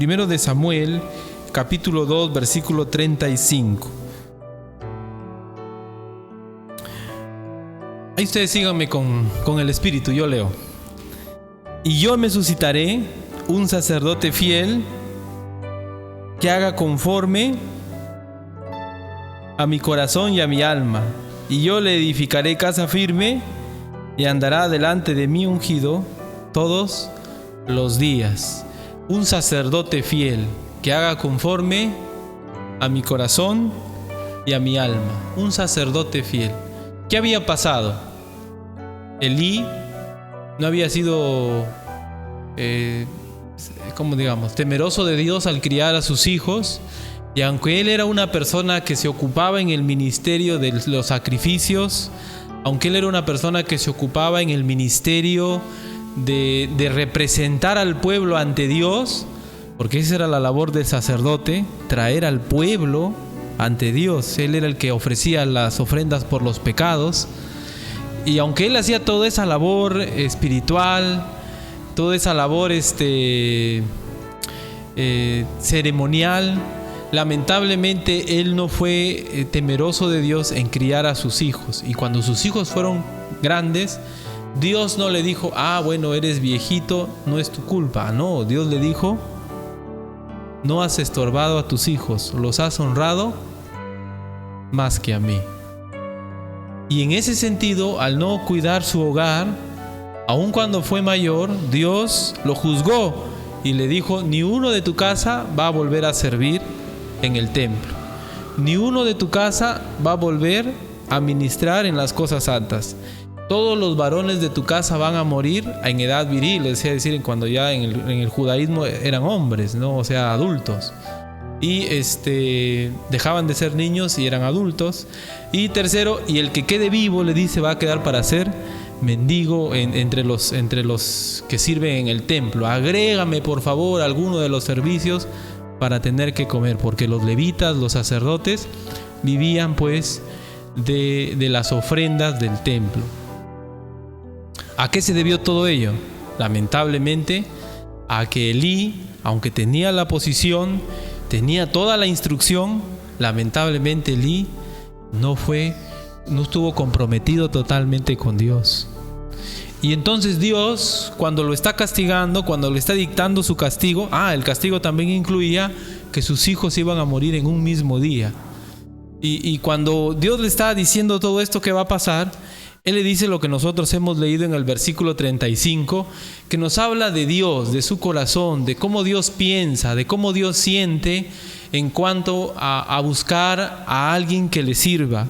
Primero de Samuel, capítulo 2, versículo 35. Ahí ustedes síganme con el espíritu, yo leo. Y yo me suscitaré un sacerdote fiel que haga conforme a mi corazón y a mi alma. Y yo le edificaré casa firme y andará delante de mí ungido todos los días. Un sacerdote fiel que haga conforme a mi corazón y a mi alma. Un sacerdote fiel. ¿Qué había pasado? Elí no había sido, temeroso de Dios al criar a sus hijos. Y aunque él era una persona que se ocupaba en el ministerio de los sacrificios, aunque él era una persona que se ocupaba en el ministerio de representar al pueblo ante Dios, porque esa era la labor del sacerdote, traer al pueblo ante Dios. Él era el que ofrecía las ofrendas por los pecados. Y aunque él hacía toda esa labor espiritual, toda esa labor ceremonial, lamentablemente él no fue temeroso de Dios en criar a sus hijos. Y cuando sus hijos fueron grandes, Dios no le dijo: bueno, eres viejito, no es tu culpa. No, Dios le dijo: no has estorbado a tus hijos, los has honrado más que a mí. Y en ese sentido, al no cuidar su hogar, aun cuando fue mayor, Dios lo juzgó y le dijo: ni uno de tu casa va a volver a servir en el templo, ni uno de tu casa va a volver a ministrar en las cosas santas. Todos los varones de tu casa van a morir en edad viril, es decir, cuando ya en el judaísmo eran hombres, ¿no? O sea, adultos. Y dejaban de ser niños y eran adultos. Y tercero, y el que quede vivo, le dice, va a quedar para ser mendigo entre los que sirven en el templo. Agrégame por favor alguno de los servicios para tener que comer, porque los levitas, los sacerdotes, vivían pues de las ofrendas del templo. ¿A qué se debió todo ello? Lamentablemente a que Elí, aunque tenía la posición, tenía toda la instrucción, lamentablemente Elí no estuvo comprometido totalmente con Dios. Y entonces Dios, cuando lo está castigando, cuando le está dictando su castigo, el castigo también incluía que sus hijos iban a morir en un mismo día. Y cuando Dios le está diciendo todo esto que va a pasar, Él le dice lo que nosotros hemos leído en el versículo 35, que nos habla de Dios, de su corazón, de cómo Dios piensa, de cómo Dios siente en cuanto a buscar a alguien que le sirva.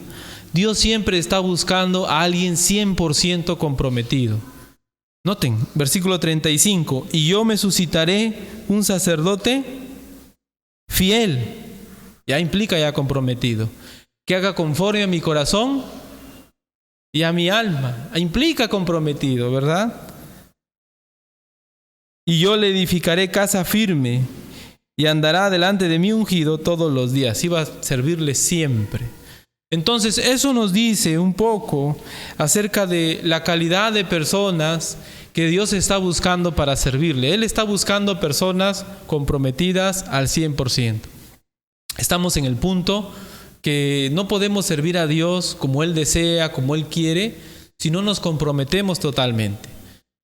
Dios siempre está buscando a alguien 100% comprometido. Noten, versículo 35, y yo me suscitaré un sacerdote fiel, ya implica ya comprometido, que haga conforme a mi corazón y a mi alma, implica comprometido, ¿verdad? Y yo le edificaré casa firme y andará delante de mí ungido todos los días, iba a servirle siempre. Entonces eso nos dice un poco acerca de la calidad de personas que Dios está buscando para servirle. Él está buscando personas comprometidas al 100%. Estamos en el punto que no podemos servir a Dios como Él desea, como Él quiere, si no nos comprometemos totalmente.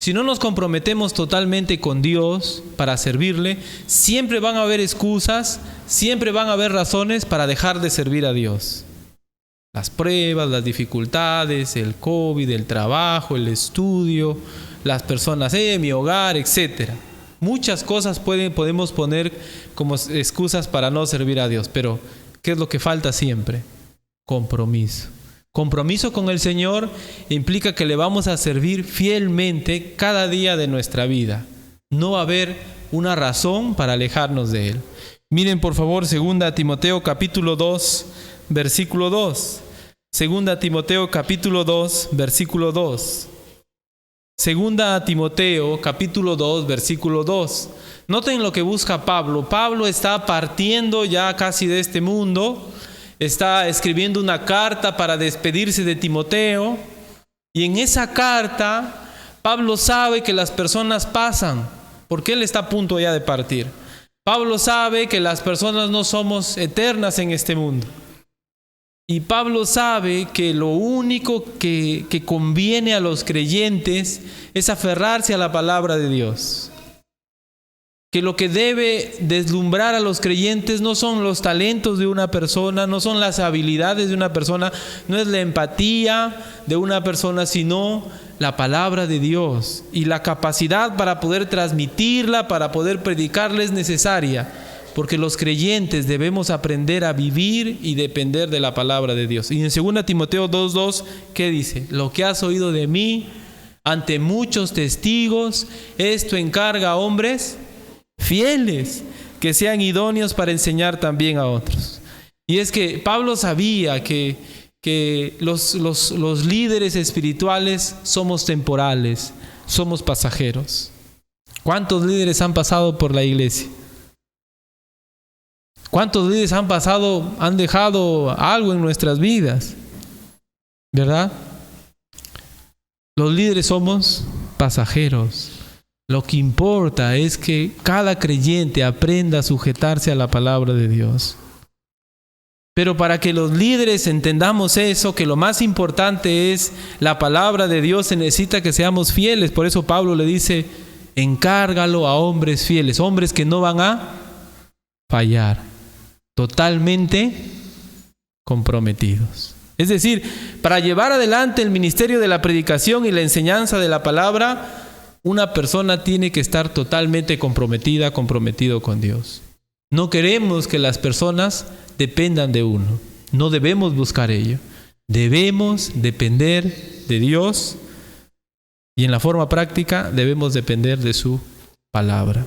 Si no nos comprometemos totalmente con Dios para servirle, siempre van a haber excusas, siempre van a haber razones para dejar de servir a Dios. Las pruebas, las dificultades, el COVID, el trabajo, el estudio, las personas, mi hogar, etc. Muchas cosas podemos poner como excusas para no servir a Dios, pero ¿qué es lo que falta siempre? Compromiso. Compromiso con el Señor implica que le vamos a servir fielmente cada día de nuestra vida. No va a haber una razón para alejarnos de Él. Miren por favor 2 Timoteo capítulo 2, versículo 2. 2 Timoteo capítulo 2, versículo 2. 2 Timoteo capítulo 2, versículo 2. Noten lo que busca Pablo. Pablo está partiendo ya casi de este mundo. Está escribiendo una carta para despedirse de Timoteo. Y en esa carta, Pablo sabe que las personas pasan, porque él está a punto ya de partir. Pablo sabe que las personas no somos eternas en este mundo. Y Pablo sabe que lo único que conviene a los creyentes es aferrarse a la palabra de Dios. Que lo que debe deslumbrar a los creyentes no son los talentos de una persona, no son las habilidades de una persona, no es la empatía de una persona, sino la palabra de Dios. Y la capacidad para poder transmitirla, para poder predicarla es necesaria, porque los creyentes debemos aprender a vivir y depender de la palabra de Dios. Y en 2 Timoteo 2:2, ¿qué dice? Lo que has oído de mí ante muchos testigos, esto encarga a hombres fieles, que sean idóneos para enseñar también a otros. Y es que Pablo sabía que los líderes espirituales somos temporales, somos pasajeros. ¿Cuántos líderes han pasado por la iglesia? ¿Cuántos líderes han dejado algo en nuestras vidas? ¿Verdad? Los líderes somos pasajeros. Lo que importa es que cada creyente aprenda a sujetarse a la palabra de Dios. Pero para que los líderes entendamos eso, que lo más importante es la palabra de Dios, se necesita que seamos fieles. Por eso Pablo le dice, encárgalo a hombres fieles, hombres que no van a fallar, totalmente comprometidos. Es decir, para llevar adelante el ministerio de la predicación y la enseñanza de la palabra, una persona tiene que estar totalmente comprometido con Dios. No queremos que las personas dependan de uno. No debemos buscar ello. Debemos depender de Dios y en la forma práctica debemos depender de su palabra.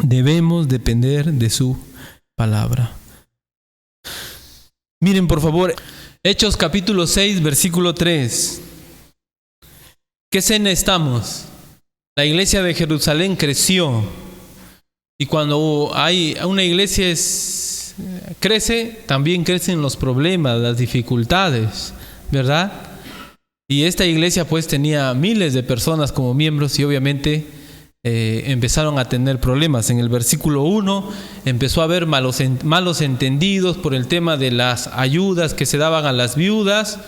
Debemos depender de su palabra. Miren por favor, Hechos capítulo 6, versículo 3. ¿Qué escena estamos? La iglesia de Jerusalén creció. Y cuando hay una iglesia crece, también crecen los problemas, las dificultades, ¿verdad? Y esta iglesia pues tenía miles de personas como miembros y obviamente empezaron a tener problemas. En el versículo 1 empezó a haber malos entendidos por el tema de las ayudas que se daban a las viudas.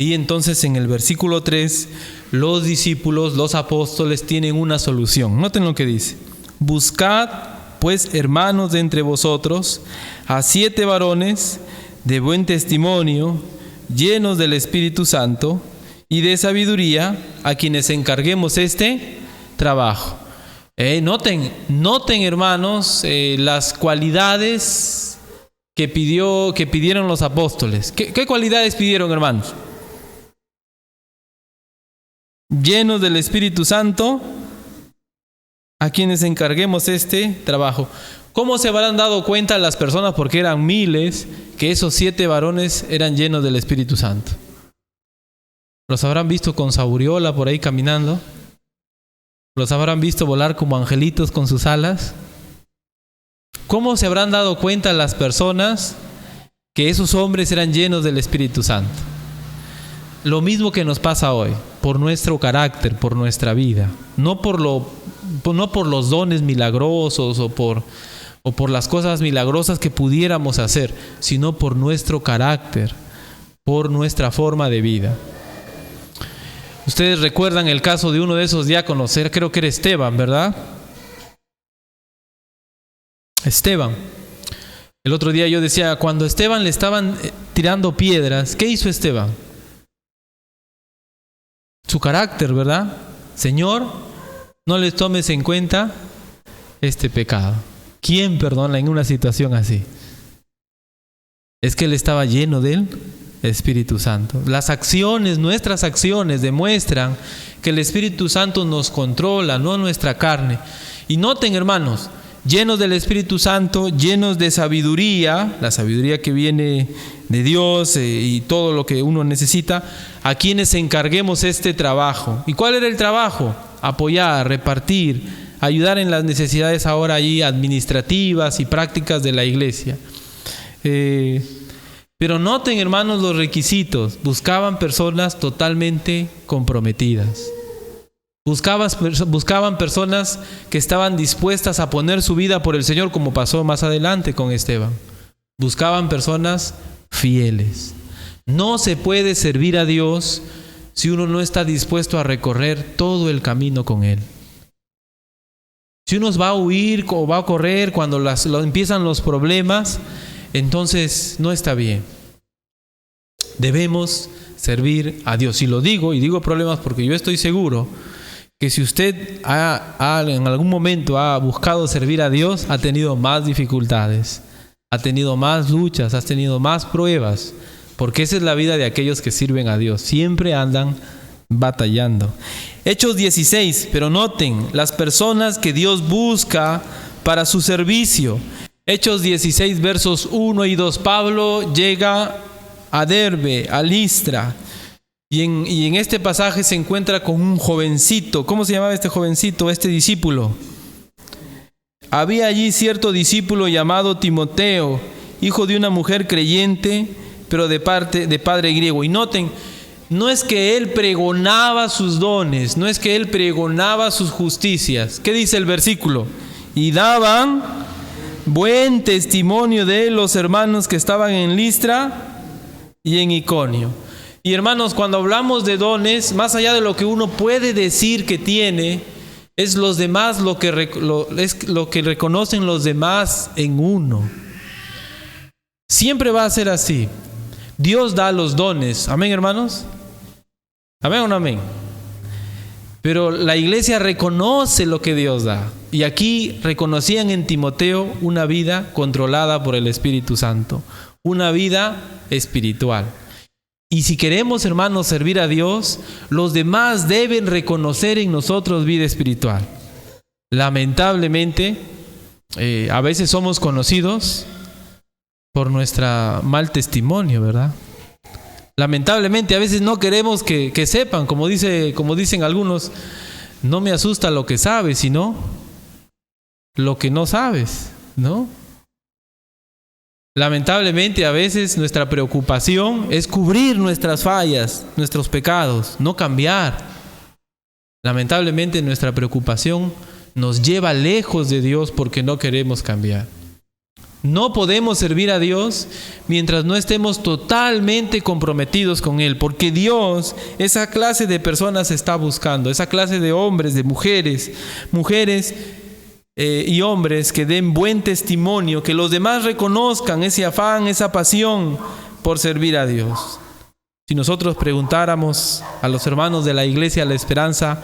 Y entonces en el versículo 3, los discípulos, los apóstoles tienen una solución. Noten lo que dice. Buscad, pues, hermanos de entre vosotros, a 7 varones de buen testimonio, llenos del Espíritu Santo y de sabiduría, a quienes encarguemos este trabajo. Noten, hermanos, las cualidades que pidieron los apóstoles. ¿Qué cualidades pidieron, hermanos? Llenos del Espíritu Santo, a quienes encarguemos este trabajo. ¿Cómo se habrán dado cuenta las personas, porque eran miles, que esos 7 varones eran llenos del Espíritu Santo? ¿Los habrán visto con su aureola por ahí caminando? ¿Los habrán visto volar como angelitos con sus alas? ¿Cómo se habrán dado cuenta las personas que esos hombres eran llenos del Espíritu Santo? Lo mismo que nos pasa hoy, por nuestro carácter, por nuestra vida, no por los dones milagrosos o por las cosas milagrosas que pudiéramos hacer, sino por nuestro carácter, por nuestra forma de vida. Ustedes recuerdan el caso de uno de esos diáconos, creo que era Esteban, ¿verdad? Esteban. El otro día yo decía, cuando a Esteban le estaban tirando piedras, ¿qué hizo Esteban? Su carácter, ¿verdad? Señor, no les tomes en cuenta este pecado. ¿Quién perdona en una situación así? Es que él estaba lleno del Espíritu Santo. Nuestras acciones demuestran que el Espíritu Santo nos controla, no nuestra carne. Y noten, hermanos, llenos del Espíritu Santo, llenos de sabiduría, la sabiduría que viene de Dios y todo lo que uno necesita, a quienes encarguemos este trabajo. ¿Y cuál era el trabajo? Apoyar, repartir, ayudar en las necesidades ahora ahí administrativas y prácticas de la iglesia. Pero noten, hermanos, los requisitos. Buscaban personas totalmente comprometidas. Buscaban personas que estaban dispuestas a poner su vida por el Señor, como pasó más adelante con Esteban. Buscaban personas fieles. No se puede servir a Dios si uno no está dispuesto a recorrer todo el camino con Él. Si uno va a huir o va a correr cuando empiezan los problemas, entonces no está bien. Debemos servir a Dios. Y lo digo, y digo problemas porque yo estoy seguro que si usted en algún momento ha buscado servir a Dios, ha tenido más dificultades, ha tenido más luchas, ha tenido más pruebas, porque esa es la vida de aquellos que sirven a Dios. Siempre andan batallando. Hechos 16, pero noten, las personas que Dios busca para su servicio. Hechos 16, versos 1 y 2. Pablo llega a Derbe, a Listra, y en este pasaje se encuentra con un jovencito. ¿Cómo se llamaba este jovencito, este discípulo? Había allí cierto discípulo llamado Timoteo, hijo de una mujer creyente, pero de padre griego. Y noten, no es que él pregonaba sus dones, no es que él pregonaba sus justicias. ¿Qué dice el versículo? Y daban buen testimonio de él los hermanos que estaban en Listra y en Iconio. Y hermanos, cuando hablamos de dones, más allá de lo que uno puede decir que tiene, es los demás lo que reconocen los demás en uno. Siempre va a ser así. Dios da los dones. ¿Amén, hermanos? ¿Amén o no amén? Pero la iglesia reconoce lo que Dios da. Y aquí reconocían en Timoteo una vida controlada por el Espíritu Santo. Una vida espiritual. Y si queremos, hermanos, servir a Dios, los demás deben reconocer en nosotros vida espiritual. Lamentablemente, a veces somos conocidos por nuestro mal testimonio, ¿verdad? Lamentablemente, a veces no queremos que sepan, como dicen algunos, no me asusta lo que sabes, sino lo que no sabes, ¿no? Lamentablemente, a veces nuestra preocupación es cubrir nuestras fallas, nuestros pecados, no cambiar. Lamentablemente, nuestra preocupación nos lleva lejos de Dios porque no queremos cambiar. No podemos servir a Dios mientras no estemos totalmente comprometidos con Él, porque Dios esa clase de personas está buscando, esa clase de hombres, de mujeres y hombres que den buen testimonio, que los demás reconozcan ese afán, esa pasión por servir a Dios. Si nosotros preguntáramos a los hermanos de la Iglesia La Esperanza,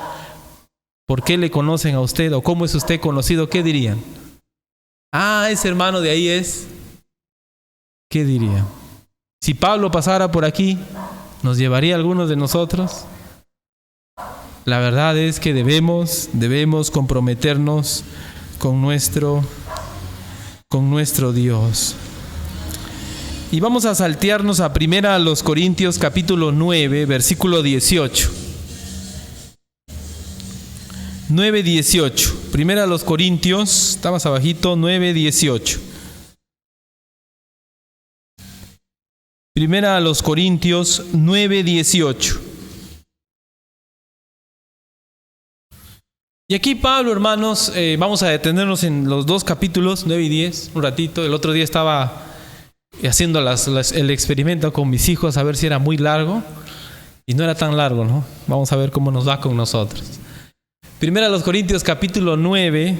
¿por qué le conocen a usted o cómo es usted conocido? ¿Qué dirían? Ah, ese hermano de ahí es. ¿Qué dirían? Si Pablo pasara por aquí, ¿nos llevaría a algunos de nosotros? La verdad es que debemos comprometernos con nuestro Dios. Y vamos a saltearnos a 1 Corintios capítulo 9, versículo 18. 9:18. 1 Corintios, está más abajito, 9:18. 1 Corintios 9:18. Y aquí Pablo, hermanos, vamos a detenernos en los dos capítulos, 9 y 10, un ratito. El otro día estaba haciendo el experimento con mis hijos a ver si era muy largo. Y no era tan largo, ¿no? Vamos a ver cómo nos va con nosotros. 1 Corintios capítulo 9,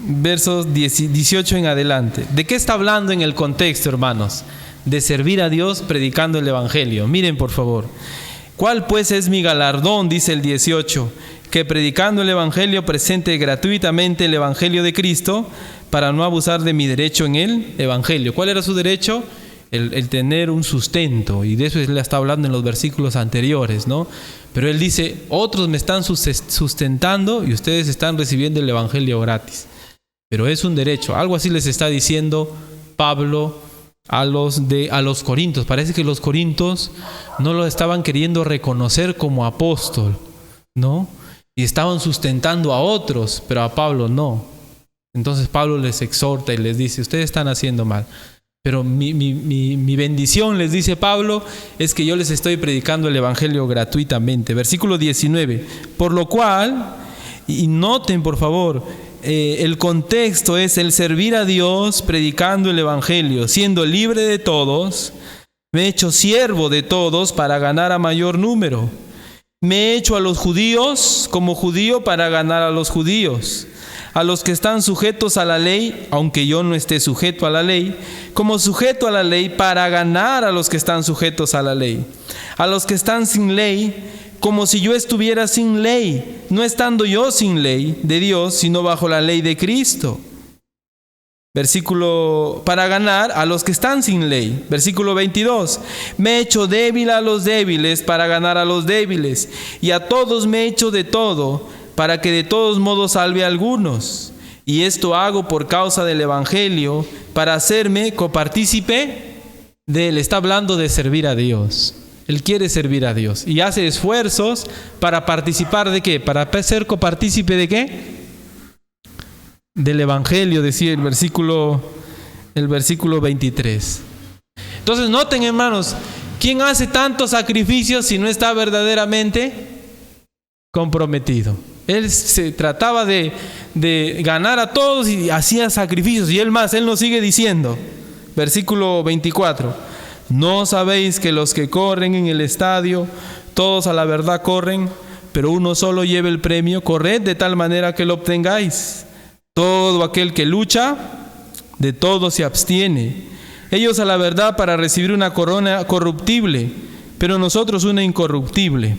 versos 18 en adelante. ¿De qué está hablando en el contexto, hermanos? De servir a Dios predicando el Evangelio. Miren, por favor. ¿Cuál pues es mi galardón? Dice el 18. Que predicando el Evangelio presente gratuitamente el Evangelio de Cristo para no abusar de mi derecho en el Evangelio. ¿Cuál era su derecho? El tener un sustento, y de eso él está hablando en los versículos anteriores, ¿no? Pero él dice, otros me están sustentando y ustedes están recibiendo el Evangelio gratis. Pero es un derecho. Algo así les está diciendo Pablo a los corintios. Parece que los corintios no lo estaban queriendo reconocer como apóstol, ¿no? Y estaban sustentando a otros, pero a Pablo no. Entonces Pablo les exhorta y les dice, ustedes están haciendo mal. Pero mi bendición, les dice Pablo, es que yo les estoy predicando el Evangelio gratuitamente. Versículo 19. Por lo cual, Y noten, por favor, el contexto es el servir a Dios predicando el Evangelio, siendo libre de todos. Me he hecho siervo de todos para ganar a mayor número. Me he hecho a los judíos como judío para ganar a los judíos. A los que están sujetos a la ley, aunque yo no esté sujeto a la ley, como sujeto a la ley para ganar a los que están sujetos a la ley. A los que están sin ley, como si yo estuviera sin ley, no estando yo sin ley de Dios, sino bajo la ley de Cristo. Para ganar a los que están sin ley. Versículo 22. Me he hecho débil a los débiles para ganar a los débiles, y a todos me he hecho de todo, para que de todos modos salve a algunos. Y esto hago por causa del Evangelio, para hacerme copartícipe de él. Está hablando de servir a Dios. Él quiere servir a Dios y hace esfuerzos para participar ¿de qué? Para ser copartícipe ¿de qué? Del Evangelio, decía el versículo 23. Entonces noten, hermanos, ¿quién hace tantos sacrificios si no está verdaderamente comprometido? Él se trataba de ganar a todos y hacía sacrificios. Y él nos sigue diciendo, versículo 24. ¿No sabéis que los que corren en el estadio, todos a la verdad corren, pero uno solo lleva el premio? Corred de tal manera que lo obtengáis. Todo aquel que lucha, de todo se abstiene. Ellos a la verdad para recibir una corona corruptible, pero nosotros una incorruptible.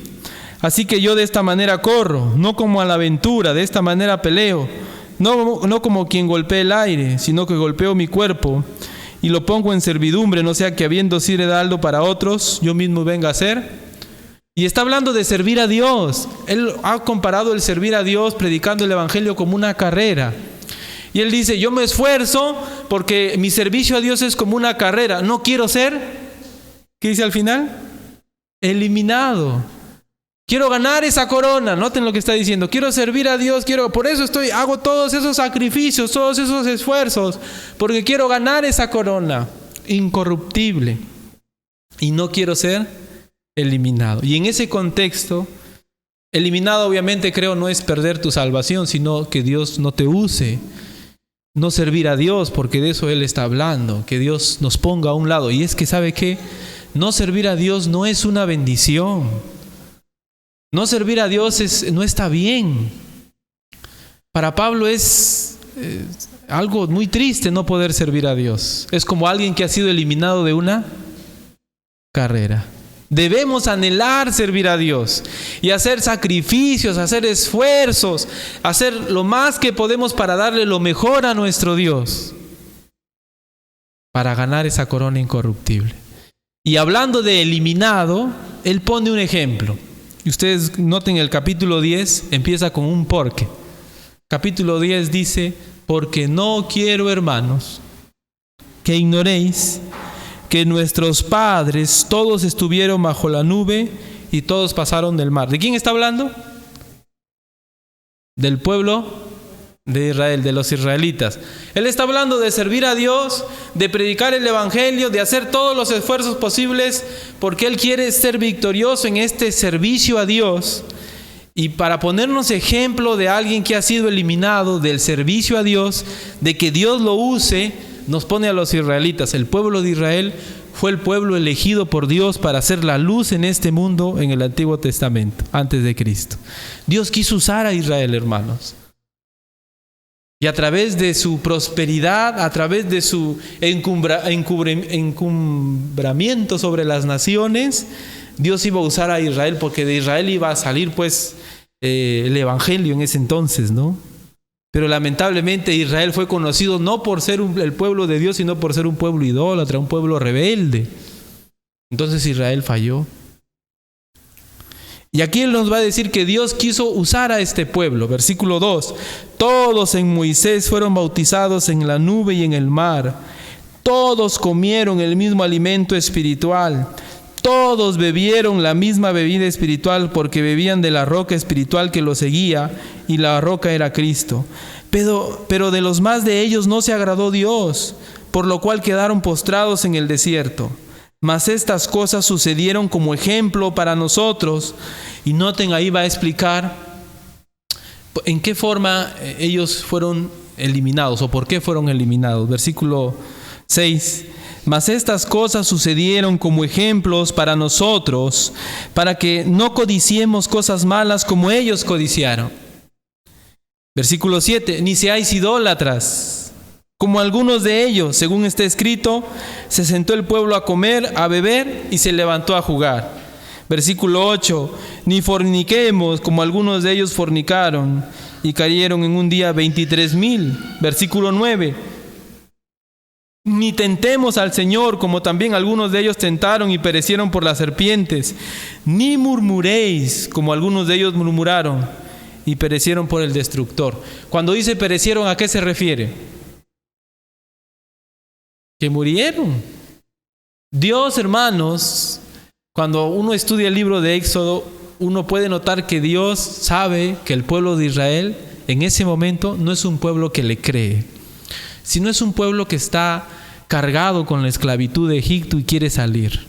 Así que yo de esta manera corro, no como a la aventura, de esta manera peleo, no como quien golpea el aire, sino que golpeo mi cuerpo y lo pongo en servidumbre, no sea que habiendo sido heraldo para otros, yo mismo venga a ser. Y está hablando de servir a Dios. Él ha comparado el servir a Dios predicando el Evangelio como una carrera. Y él dice, yo me esfuerzo porque mi servicio a Dios es como una carrera. No quiero ser, ¿qué dice al final? Eliminado. Quiero ganar esa corona. Noten lo que está diciendo. Quiero servir a Dios. Por eso hago todos esos sacrificios, todos esos esfuerzos, porque quiero ganar esa corona incorruptible. Y no quiero ser eliminado. Y en ese contexto, eliminado obviamente creo no es perder tu salvación, sino que Dios no te use. No servir a Dios, porque de eso Él está hablando. Que Dios nos ponga a un lado. Y es que, ¿sabe qué? No servir a Dios no es una bendición. No servir a Dios no está bien. Para Pablo es algo muy triste no poder servir a Dios. Es como alguien que ha sido eliminado de una carrera. Debemos anhelar servir a Dios y hacer sacrificios, hacer esfuerzos, hacer lo más que podemos para darle lo mejor a nuestro Dios, para ganar esa corona incorruptible. Y hablando de eliminado, él pone un ejemplo. Y ustedes noten el capítulo 10, empieza con un porque. Capítulo 10 dice, porque no quiero, hermanos, que ignoréis que nuestros padres todos estuvieron bajo la nube y todos pasaron del mar. ¿De quién está hablando? Del pueblo de Israel, de los israelitas. Él está hablando de servir a Dios, de predicar el Evangelio, de hacer todos los esfuerzos posibles, porque Él quiere ser victorioso en este servicio a Dios. Y para ponernos ejemplo de alguien que ha sido eliminado del servicio a Dios, de que Dios lo use, nos pone a los israelitas. El pueblo de Israel fue el pueblo elegido por Dios para hacer la luz en este mundo en el Antiguo Testamento, antes de Cristo. Dios quiso usar a Israel, hermanos. Y a través de su prosperidad, a través de su encumbramiento sobre las naciones, Dios iba a usar a Israel, porque de Israel iba a salir pues el Evangelio en ese entonces, ¿no? Pero lamentablemente Israel fue conocido no por ser el pueblo de Dios, sino por ser un pueblo idólatra, un pueblo rebelde. Entonces Israel falló. Y aquí Él nos va a decir que Dios quiso usar a este pueblo. Versículo 2. Todos en Moisés fueron bautizados en la nube y en el mar. Todos comieron el mismo alimento espiritual. Todos bebieron la misma bebida espiritual, porque bebían de la roca espiritual que los seguía, y la roca era Cristo. Pero de los más de ellos no se agradó Dios, por lo cual quedaron postrados en el desierto. Mas estas cosas sucedieron como ejemplo para nosotros. Y noten, ahí va a explicar ¿En qué forma ellos fueron eliminados o por qué fueron eliminados? Versículo 6. Mas estas cosas sucedieron como ejemplos para nosotros, para que no codiciemos cosas malas como ellos codiciaron. Versículo 7. Ni seáis idólatras, como algunos de ellos, según está escrito, se sentó el pueblo a comer, a beber y se levantó a jugar. Versículo 8. Ni forniquemos, como algunos de ellos fornicaron y cayeron en un día 23,000. Versículo 9. Ni tentemos al Señor, como también algunos de ellos tentaron y perecieron por las serpientes. Ni murmuréis, como algunos de ellos murmuraron y perecieron por el destructor. Cuando dice perecieron, ¿a qué se refiere? Que murieron. Dios, hermanos, cuando uno estudia el libro de Éxodo, uno puede notar que Dios sabe que el pueblo de Israel en ese momento no es un pueblo que le cree, sino es un pueblo que está cargado con la esclavitud de Egipto y quiere salir.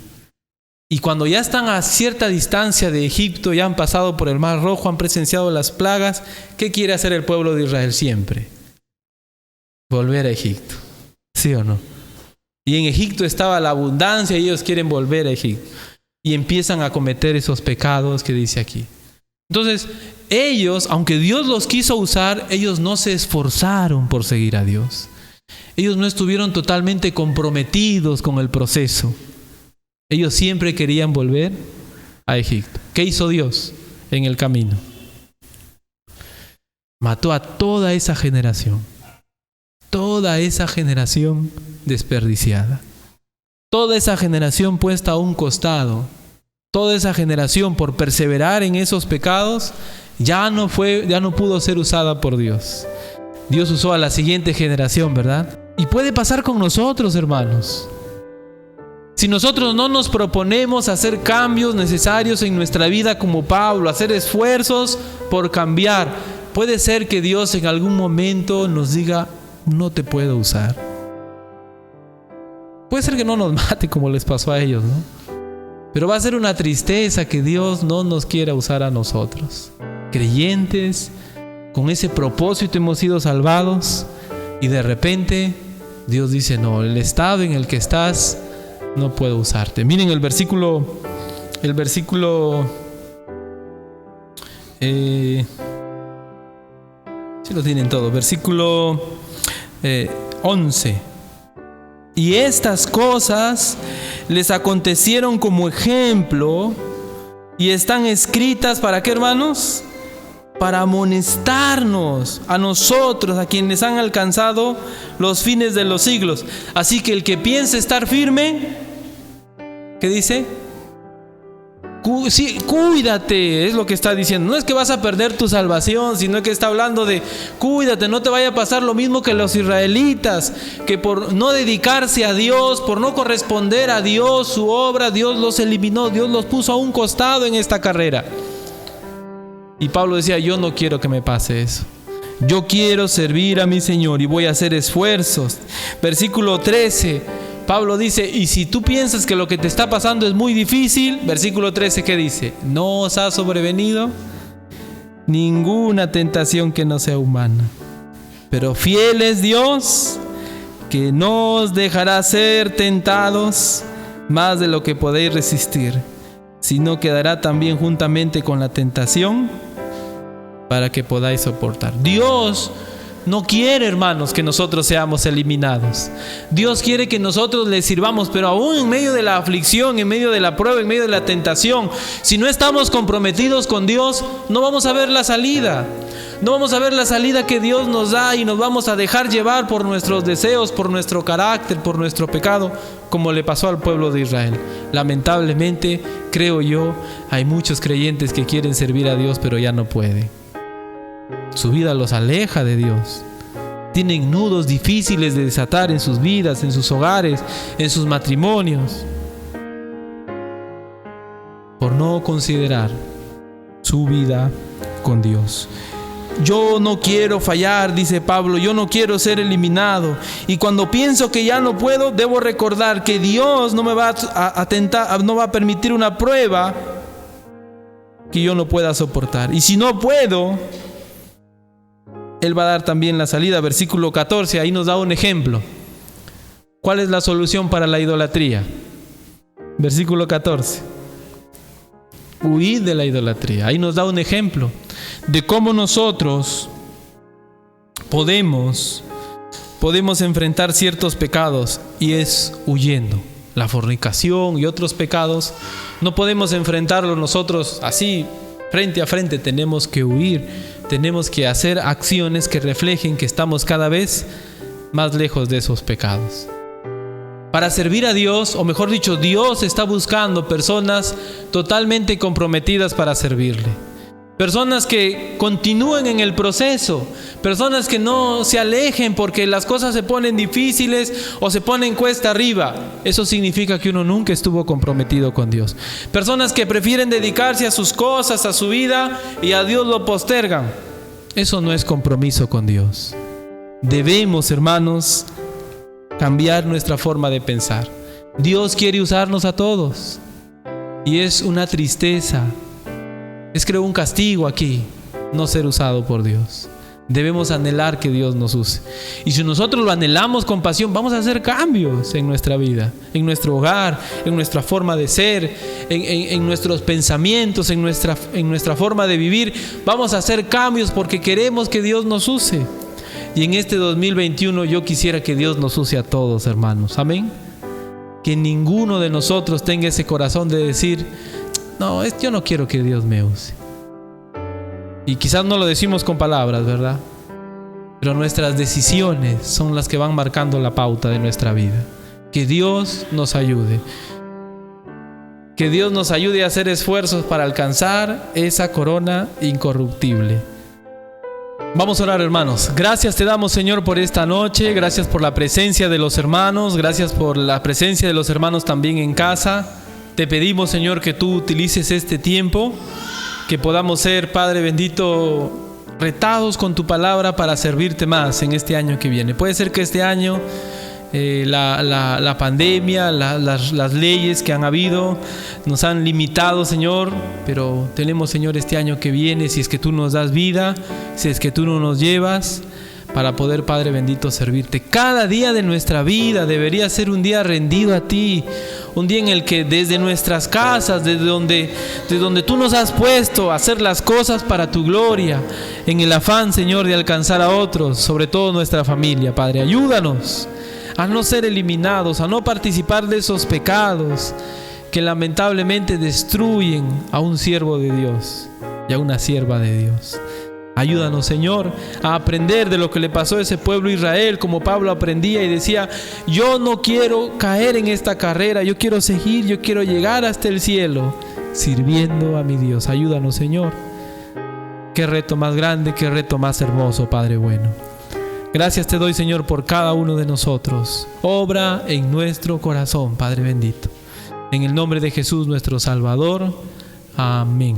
Y cuando ya están a cierta distancia de Egipto, ya han pasado por el Mar Rojo, han presenciado las plagas, ¿qué quiere hacer el pueblo de Israel siempre? Volver a Egipto, ¿sí o no? Y en Egipto estaba la abundancia y ellos quieren volver a Egipto. Y empiezan a cometer esos pecados que dice aquí. Entonces, ellos, aunque Dios los quiso usar, ellos no se esforzaron por seguir a Dios. Ellos no estuvieron totalmente comprometidos con el proceso. Ellos siempre querían volver a Egipto. ¿Qué hizo Dios en el camino? Mató a toda esa generación. Toda esa generación desperdiciada. Toda esa generación puesta a un costado. Toda esa generación por perseverar en esos pecados ya no pudo ser usada por Dios. Dios usó a la siguiente generación, ¿verdad? Y puede pasar con nosotros, hermanos. Si nosotros no nos proponemos hacer cambios necesarios en nuestra vida como Pablo, hacer esfuerzos por cambiar, puede ser que Dios en algún momento nos diga, no te puedo usar. Puede ser que no nos mate como les pasó a ellos, ¿no? Pero va a ser una tristeza que Dios no nos quiera usar a nosotros. Creyentes, con ese propósito hemos sido salvados y de repente Dios dice, no, el estado en el que estás no puedo usarte. Miren el versículo si lo tienen todo, versículo 11. Y estas cosas les acontecieron como ejemplo y están escritas ¿para qué, hermanos? Para amonestarnos a nosotros, a quienes han alcanzado los fines de los siglos. Así que el que piense estar firme, ¿qué dice? Sí, cuídate, es lo que está diciendo. No es que vas a perder tu salvación, sino que está hablando de cuídate, no te vaya a pasar lo mismo que los israelitas, que por no dedicarse a Dios, por no corresponder a Dios, su obra, Dios los eliminó, Dios los puso a un costado en esta carrera. Y Pablo decía, yo no quiero que me pase eso. Yo quiero servir a mi Señor y voy a hacer esfuerzos. Versículo 13. Pablo dice, y si tú piensas que lo que te está pasando es muy difícil, versículo 13, ¿qué dice? No os ha sobrevenido ninguna tentación que no sea humana, pero fiel es Dios, que no os dejará ser tentados más de lo que podéis resistir, sino que dará también juntamente con la tentación para que podáis soportar. Dios no quiere, hermanos, que nosotros seamos eliminados. Dios quiere que nosotros le sirvamos, pero aún en medio de la aflicción, en medio de la prueba, en medio de la tentación, si no estamos comprometidos con Dios, no vamos a ver la salida. No vamos a ver la salida que Dios nos da y nos vamos a dejar llevar por nuestros deseos, por nuestro carácter, por nuestro pecado, como le pasó al pueblo de Israel. Lamentablemente, creo yo, hay muchos creyentes que quieren servir a Dios, pero ya no pueden. Su vida los aleja de Dios. Tienen nudos difíciles de desatar en sus vidas, en sus hogares, en sus matrimonios, por no considerar su vida con Dios. Yo no quiero fallar, dice Pablo, yo no quiero ser eliminado. Y cuando pienso que ya no puedo, debo recordar que Dios no me va a tentar, no va a permitir una prueba que yo no pueda soportar. Y si no puedo, Él va a dar también la salida. Versículo 14, ahí nos da un ejemplo. ¿Cuál es la solución para la idolatría? Versículo 14. Huid de la idolatría. Ahí nos da un ejemplo de cómo nosotros podemos enfrentar ciertos pecados, y es huyendo. La fornicación y otros pecados no podemos enfrentarlos nosotros así frente a frente. Tenemos que huir, tenemos que hacer acciones que reflejen que estamos cada vez más lejos de esos pecados. Para servir a Dios, o mejor dicho, Dios está buscando personas totalmente comprometidas para servirle. Personas que continúen en el proceso, personas que no se alejen porque las cosas se ponen difíciles o se ponen cuesta arriba. Eso significa que uno nunca estuvo comprometido con Dios. Personas que prefieren dedicarse a sus cosas, a su vida, y a Dios lo postergan. Eso no es compromiso con Dios. Debemos, hermanos, cambiar nuestra forma de pensar. Dios quiere usarnos a todos, y es una tristeza, es creo un castigo aquí no ser usado por Dios. Debemos anhelar que Dios nos use, y si nosotros lo anhelamos con pasión, vamos a hacer cambios en nuestra vida, en nuestro hogar, en nuestra forma de ser, en nuestros pensamientos, en nuestra forma de vivir. Vamos a hacer cambios porque queremos que Dios nos use. Y en este 2021 yo quisiera que Dios nos use a todos, hermanos. Amén. Que ninguno de nosotros tenga ese corazón de decir: no, yo no quiero que Dios me use. Y quizás no lo decimos con palabras, ¿verdad? Pero nuestras decisiones son las que van marcando la pauta de nuestra vida. Que Dios nos ayude. Que Dios nos ayude a hacer esfuerzos para alcanzar esa corona incorruptible. Vamos a orar, hermanos. Gracias te damos, Señor, por esta noche. Gracias por la presencia de los hermanos. Gracias por la presencia de los hermanos también en casa. Te pedimos, Señor, que tú utilices este tiempo, que podamos ser, Padre bendito, retados con tu palabra para servirte más en este año que viene. Puede ser que este año la pandemia, las leyes que han habido nos han limitado, Señor, pero tenemos, Señor, este año que viene, si es que tú nos das vida, si es que tú no nos llevas, para poder, Padre bendito, servirte. Cada día de nuestra vida debería ser un día rendido a ti, un día en el que desde nuestras casas, desde donde tú nos has puesto a hacer las cosas para tu gloria, en el afán, Señor, de alcanzar a otros, sobre todo nuestra familia. Padre, ayúdanos a no ser eliminados, a no participar de esos pecados que lamentablemente destruyen a un siervo de Dios y a una sierva de Dios. Ayúdanos, Señor, a aprender de lo que le pasó a ese pueblo Israel, como Pablo aprendía y decía: yo no quiero caer en esta carrera, yo quiero seguir, yo quiero llegar hasta el cielo sirviendo a mi Dios. Ayúdanos, Señor. Qué reto más grande, qué reto más hermoso, Padre bueno. Gracias te doy, Señor, por cada uno de nosotros. Obra en nuestro corazón, Padre bendito. En el nombre de Jesús, nuestro Salvador. Amén.